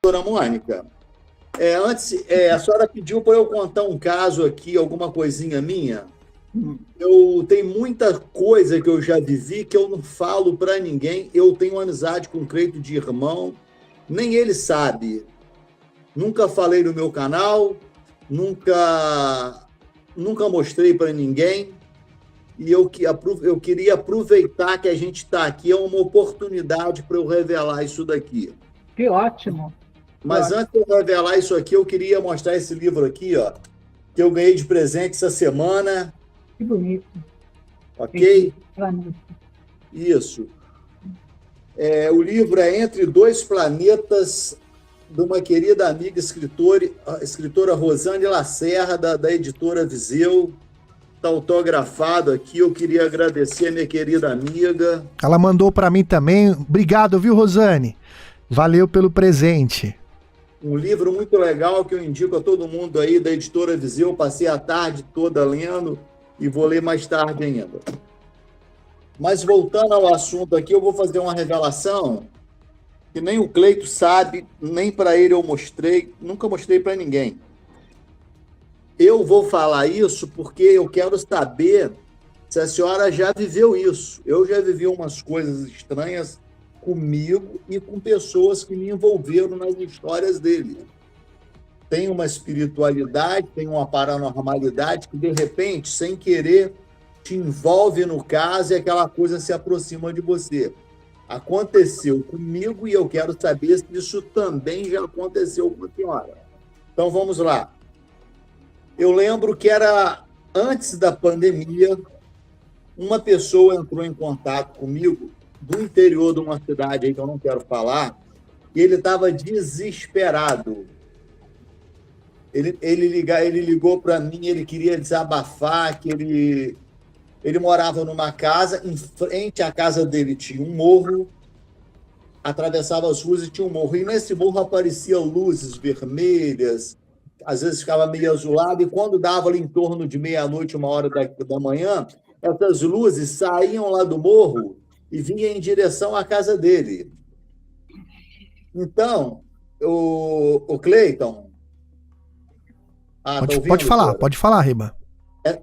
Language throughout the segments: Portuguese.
doutora Mônica, antes, a senhora pediu para eu contar um caso aqui, alguma coisinha minha. Eu tenho muita coisa que eu já vivi que eu não falo para ninguém. Eu tenho amizade com o Cleito de irmão, nem ele sabe. Nunca falei no meu canal, nunca mostrei para ninguém. E eu queria aproveitar que a gente está aqui, é uma oportunidade para eu revelar isso daqui. Que ótimo. Mas antes de eu revelar isso aqui, eu queria mostrar esse livro aqui, ó, que eu ganhei de presente essa semana. Que bonito. Ok? Isso. O livro é Entre Dois Planetas, de uma querida amiga escritora Rosane Lacerda, da editora Viseu. Está autografado aqui. Eu queria agradecer a minha querida amiga. Ela mandou para mim também. Obrigado, viu, Rosane? Valeu pelo presente. Um livro muito legal que eu indico a todo mundo aí da editora Viseu. Passei a tarde toda lendo e vou ler mais tarde ainda. Mas voltando ao assunto aqui, eu vou fazer uma revelação que nem o Cleito sabe, nem para ele eu mostrei, nunca mostrei para ninguém. Eu vou falar isso porque eu quero saber se a senhora já viveu isso. Eu já vivi umas coisas estranhas comigo e com pessoas que me envolveram nas histórias dele. Tem uma espiritualidade, tem uma paranormalidade que, de repente, sem querer, te envolve no caso e aquela coisa se aproxima de você. Aconteceu comigo e eu quero saber se isso também já aconteceu com a senhora. Então, vamos lá. Eu lembro que era antes da pandemia, uma pessoa entrou em contato comigo do interior de uma cidade aí que eu não quero falar, e ele estava desesperado. Ele ligou para mim, ele queria desabafar, que ele morava numa casa, em frente à casa dele tinha um morro, atravessava as ruas e tinha um morro, e nesse morro apareciam luzes vermelhas, às vezes ficava meio azulado, e quando dava ali em torno de meia-noite, 1h da manhã, essas luzes saíam lá do morro e vinham em direção à casa dele. Então, o Cleiton... Pode falar, Riba.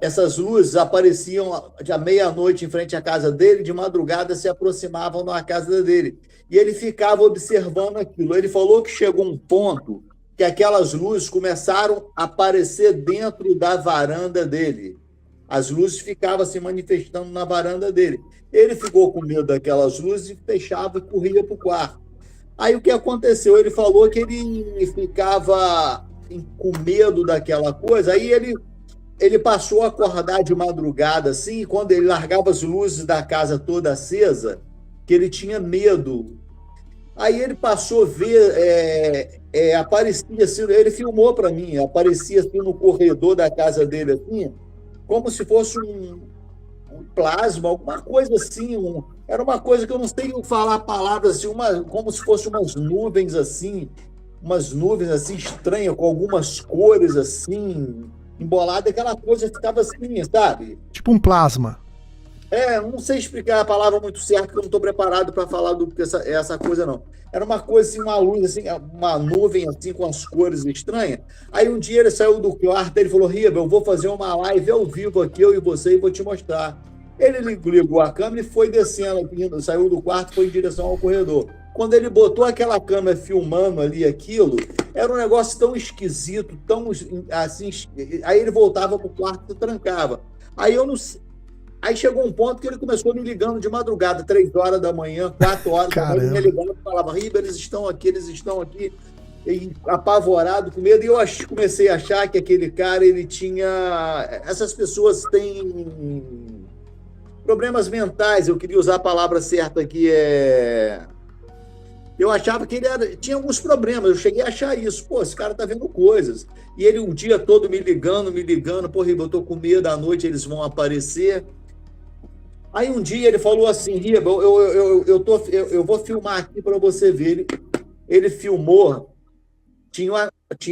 Essas luzes apareciam de meia-noite em frente à casa dele, de madrugada se aproximavam da casa dele. E ele ficava observando aquilo. Ele falou que chegou um ponto que aquelas luzes começaram a aparecer dentro da varanda dele. As luzes ficavam se manifestando na varanda dele. Ele ficou com medo daquelas luzes e fechava e corria para o quarto. Aí o que aconteceu? Ele falou que ele ficava com medo daquela coisa, aí ele passou a acordar de madrugada, assim, e quando ele largava as luzes da casa toda acesa, que ele tinha medo. Aí ele passou a ver, aparecia assim, ele filmou para mim, aparecia assim no corredor da casa dele, assim, como se fosse um plasma, alguma coisa assim, era uma coisa que eu não sei falar palavras, assim, como se fosse umas nuvens assim estranhas, com algumas cores assim, embolada, aquela coisa ficava assim, sabe? Tipo um plasma. Não sei explicar a palavra muito certa, porque eu não estou preparado para falar essa coisa, não. Era uma coisa assim, uma luz, assim, uma nuvem assim, com as cores estranhas. Aí um dia ele saiu do quarto, ele falou: Riba, eu vou fazer uma live ao vivo aqui, eu e você, e vou te mostrar. Ele ligou a câmera e foi descendo, saiu do quarto, foi em direção ao corredor. Quando ele botou aquela câmera filmando ali aquilo, era um negócio tão esquisito, tão assim. Aí ele voltava para o quarto e trancava. Aí chegou um ponto que ele começou me ligando de madrugada, 3h da manhã, 4h da manhã, me ligando e falava: Riba, eles estão aqui. E apavorado, com medo. E eu comecei a achar que aquele cara, ele tinha... Essas pessoas têm problemas mentais, eu queria usar a palavra certa aqui, Eu achava que ele tinha alguns problemas, eu cheguei a achar isso. Pô, esse cara tá vendo coisas. E ele o dia todo me ligando, pô, Riba, eu tô com medo, à noite eles vão aparecer. Aí um dia ele falou assim: Riba, eu vou filmar aqui para você ver. Ele filmou, tinha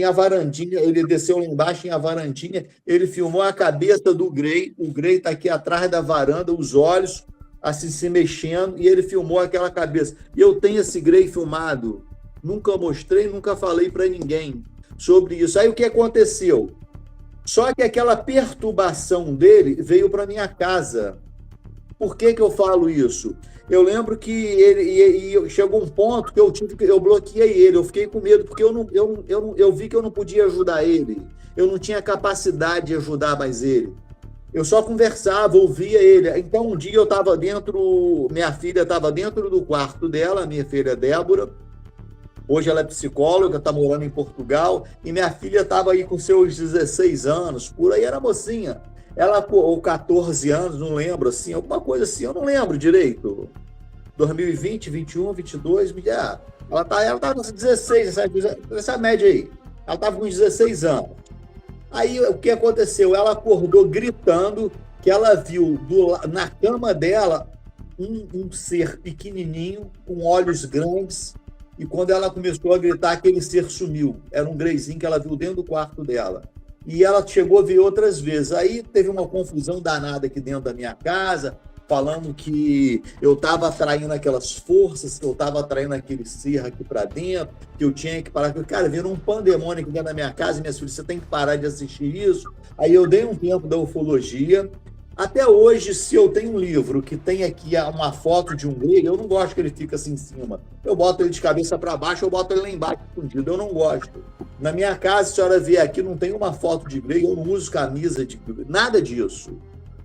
a varandinha, ele desceu lá embaixo, tinha a varandinha, ele filmou a cabeça do Grey, o Grey tá aqui atrás da varanda, os olhos assim se mexendo, e ele filmou aquela cabeça. E eu tenho esse Grey filmado. Nunca mostrei, nunca falei para ninguém sobre isso. Aí o que aconteceu? Só que aquela perturbação dele veio para minha casa. Por que eu falo isso? Eu lembro que ele chegou um ponto que eu bloqueei ele, eu fiquei com medo, porque eu vi que eu não podia ajudar ele. Eu não tinha capacidade de ajudar mais ele. Eu só conversava, ouvia ele. Então, um dia eu estava minha filha estava dentro do quarto dela, minha filha Débora. Hoje ela é psicóloga, está morando em Portugal, e minha filha estava aí com seus 16 anos, por aí era mocinha. Ela, ou 14 anos, não lembro, assim, alguma coisa assim, eu não lembro direito. 2020, 21, 22, ela estava com 16, essa média aí. Ela estava com 16 anos. Aí o que aconteceu? Ela acordou gritando que ela viu na cama dela um ser pequenininho, com olhos grandes, e quando ela começou a gritar, aquele ser sumiu. Era um greizinho que ela viu dentro do quarto dela. E ela chegou a ver outras vezes. Aí teve uma confusão danada aqui dentro da minha casa, falando que eu estava atraindo aquelas forças, que eu estava atraindo aquele ser aqui para dentro, que eu tinha que parar. Cara, virou um pandemônio aqui dentro da minha casa, minhas filhas, você tem que parar de assistir isso. Aí eu dei um tempo da ufologia. Até hoje, se eu tenho um livro que tem aqui uma foto de um grego, eu não gosto que ele fique assim em cima. Eu boto ele de cabeça para baixo, eu boto ele lá embaixo escondido. Eu não gosto. Na minha casa, se a senhora vier aqui, não tem uma foto de grego, eu não uso camisa de nada disso.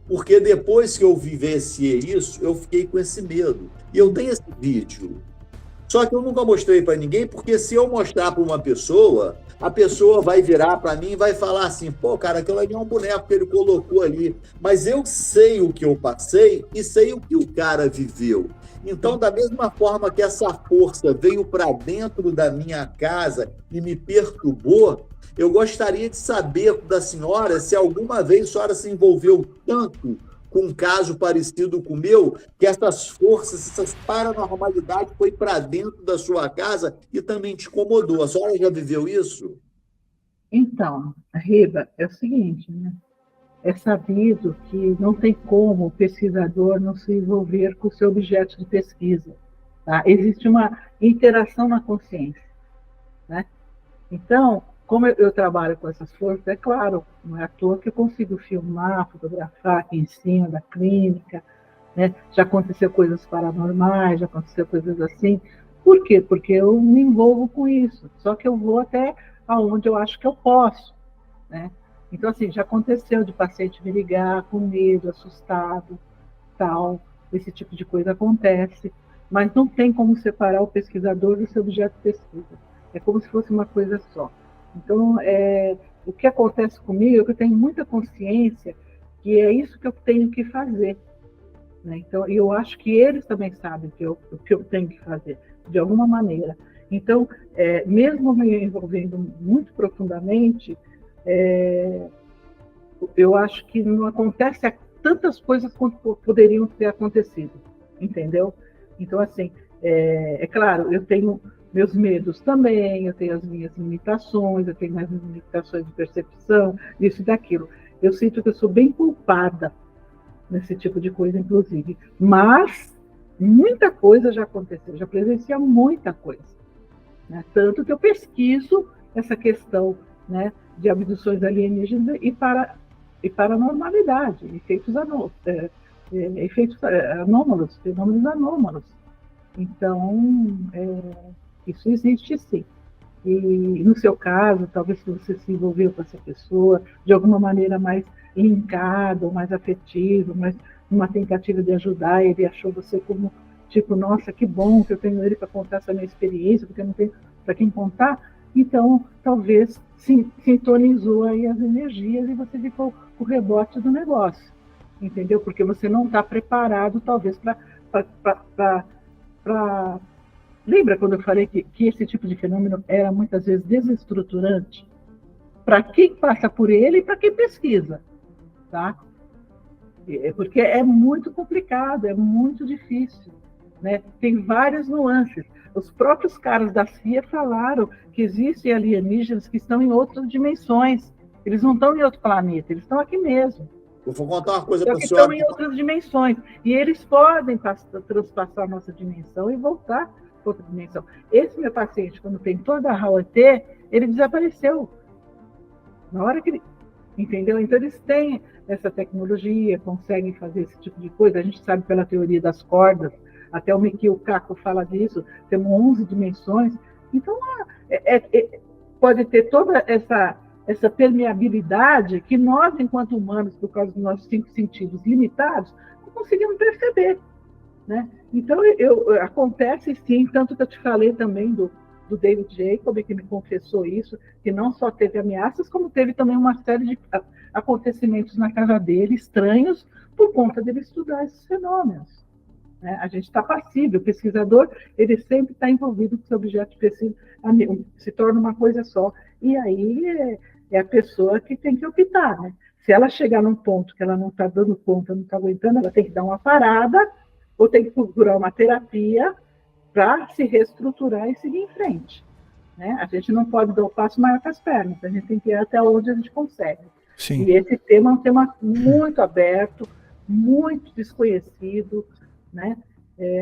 Porque depois que eu vivenciei isso, eu fiquei com esse medo. E eu tenho esse vídeo. Só que eu nunca mostrei para ninguém, porque se eu mostrar para uma pessoa, a pessoa vai virar para mim e vai falar assim, pô, cara, aquilo ali é um boneco que ele colocou ali. Mas eu sei o que eu passei e sei o que o cara viveu. Então, da mesma forma que essa força veio para dentro da minha casa e me perturbou, eu gostaria de saber da senhora se alguma vez a senhora se envolveu tanto com um caso parecido com o meu, que essas forças, essas paranormalidades foi para dentro da sua casa e também te incomodou. A senhora já viveu isso? Então, Riba, é o seguinte, né? É sabido que não tem como o pesquisador não se envolver com o seu objeto de pesquisa. Tá? Existe uma interação na consciência, né? Então, como eu trabalho com essas forças, é claro, não é à toa que eu consigo filmar, fotografar aqui em cima da clínica, né? Já aconteceu coisas paranormais, já aconteceu coisas assim. Por quê? Porque eu me envolvo com isso, só que eu vou até aonde eu acho que eu posso, né? Então, assim, já aconteceu de paciente me ligar com medo, assustado, tal, esse tipo de coisa acontece, mas não tem como separar o pesquisador do seu objeto de pesquisa. É como se fosse uma coisa só. Então, o que acontece comigo é que eu tenho muita consciência que é isso que eu tenho que fazer, né? Então, eu acho que eles também sabem o que eu tenho que fazer, de alguma maneira. Então, mesmo me envolvendo muito profundamente, eu acho que não acontece tantas coisas quanto poderiam ter acontecido, entendeu? Então, assim, é claro, eu tenho meus medos também, eu tenho as minhas limitações, eu tenho as minhas limitações de percepção, isso e daquilo. Eu sinto que eu sou bem culpada nesse tipo de coisa, inclusive. Mas muita coisa já aconteceu, já presenciei muita coisa, né? Tanto que eu pesquiso essa questão, né, de abduções alienígenas e paranormalidade, efeitos anômalos, fenômenos anômalos. Então, isso existe sim. E no seu caso, talvez se você se envolveu com essa pessoa de alguma maneira mais linkada, ou mais afetiva, mais uma tentativa de ajudar, ele achou você como tipo, nossa, que bom que eu tenho ele para contar essa minha experiência, porque eu não tenho para quem contar. Então, talvez sintonizou aí as energias e você ficou o rebote do negócio, entendeu? Porque você não está preparado, talvez, para... Lembra quando eu falei que esse tipo de fenômeno era muitas vezes desestruturante? Para quem passa por ele e para quem pesquisa, tá? Porque é muito complicado, é muito difícil, né? Tem várias nuances. Os próprios caras da CIA falaram que existem alienígenas que estão em outras dimensões. Eles não estão em outro planeta, eles estão aqui mesmo. Eu vou contar uma coisa para a senhora. Estão em outras dimensões. E eles podem transpassar a nossa dimensão e voltar outra dimensão. Esse meu paciente, quando tentou dar HAL-ET, ele desapareceu. Na hora que ele... Entendeu? Então, eles têm essa tecnologia, conseguem fazer esse tipo de coisa. A gente sabe pela teoria das cordas, até o Mikio Kaku fala disso, temos 11 dimensões. Então, pode ter toda essa permeabilidade que nós, enquanto humanos, por causa dos nossos 5 sentidos limitados, não conseguimos perceber. Né? Então, acontece sim, tanto que eu te falei também do David Jacob, que me confessou isso, que não só teve ameaças, como teve também uma série de acontecimentos na casa dele, estranhos, por conta dele estudar esses fenômenos. Né? A gente está passível, o pesquisador, ele sempre está envolvido com esse objeto de pesquisa, se torna uma coisa só. E aí é a pessoa que tem que optar. Né? Se ela chegar num ponto que ela não está dando conta, não está aguentando, ela tem que dar uma parada, ou tem que procurar uma terapia para se reestruturar e seguir em frente. Né? A gente não pode dar o passo maior que as pernas, a gente tem que ir até onde a gente consegue. Sim. E esse tema é um tema muito aberto, muito desconhecido, né?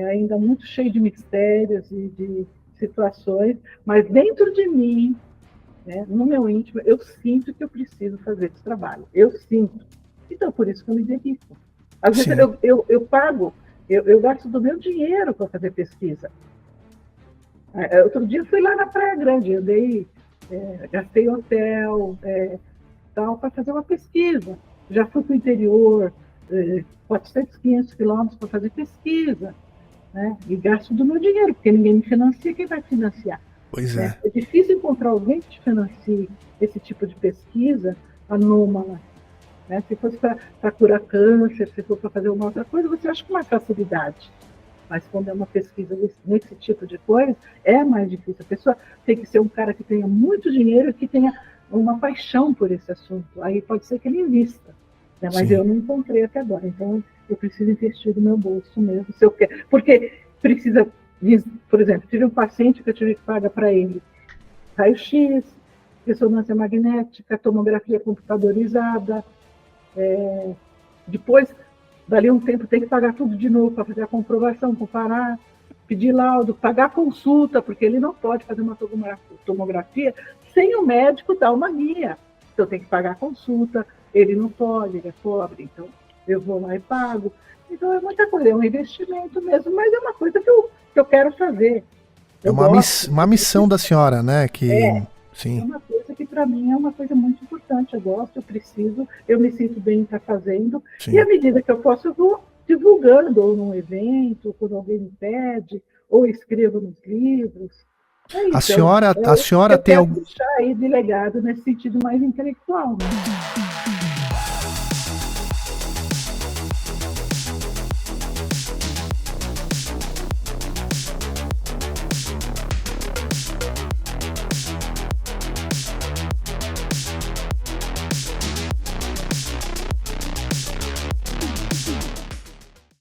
Ainda muito cheio de mistérios e de situações, mas dentro de mim, né, no meu íntimo, eu sinto que eu preciso fazer esse trabalho. Eu sinto. Então, por isso que eu me dedico. Às vezes eu pago, eu gasto do meu dinheiro para fazer pesquisa. Outro dia eu fui lá na Praia Grande, eu gastei hotel, tal, para fazer uma pesquisa. Já fui para o interior, 400, 500 quilômetros para fazer pesquisa. Né? E gasto do meu dinheiro, porque ninguém me financia, quem vai financiar? Pois é. É difícil encontrar alguém que te financie esse tipo de pesquisa anômala. Né? Se fosse para curar câncer, se for para fazer uma outra coisa, você acha com mais facilidade. Mas quando é uma pesquisa nesse tipo de coisa, é mais difícil. A pessoa tem que ser um cara que tenha muito dinheiro e que tenha uma paixão por esse assunto. Aí pode ser que ele invista. Né? Mas eu não encontrei até agora. Então, eu preciso investir do meu bolso mesmo, se eu quero. Porque precisa, por exemplo, tive um paciente que eu tive que pagar para ele raio-x, ressonância magnética, tomografia computadorizada. Depois, dali um tempo, tem que pagar tudo de novo para fazer a comprovação, comparar, pedir laudo, pagar consulta, porque ele não pode fazer uma tomografia sem o médico dar uma guia. Então, tem que pagar a consulta, ele não pode, ele é pobre, então eu vou lá e pago. Então, é muita coisa, é um investimento mesmo, mas é uma coisa que eu quero fazer. É uma missão da senhora, né? Sim. É uma coisa que, para mim, é uma coisa muito importante. Eu gosto, eu preciso, eu me sinto bem em estar fazendo. Sim. E à medida que eu posso, eu vou divulgando, ou num evento, ou quando alguém me pede, ou escrevo nos livros. A senhora tem algum... deixar aí de legado nesse sentido mais intelectual. Né?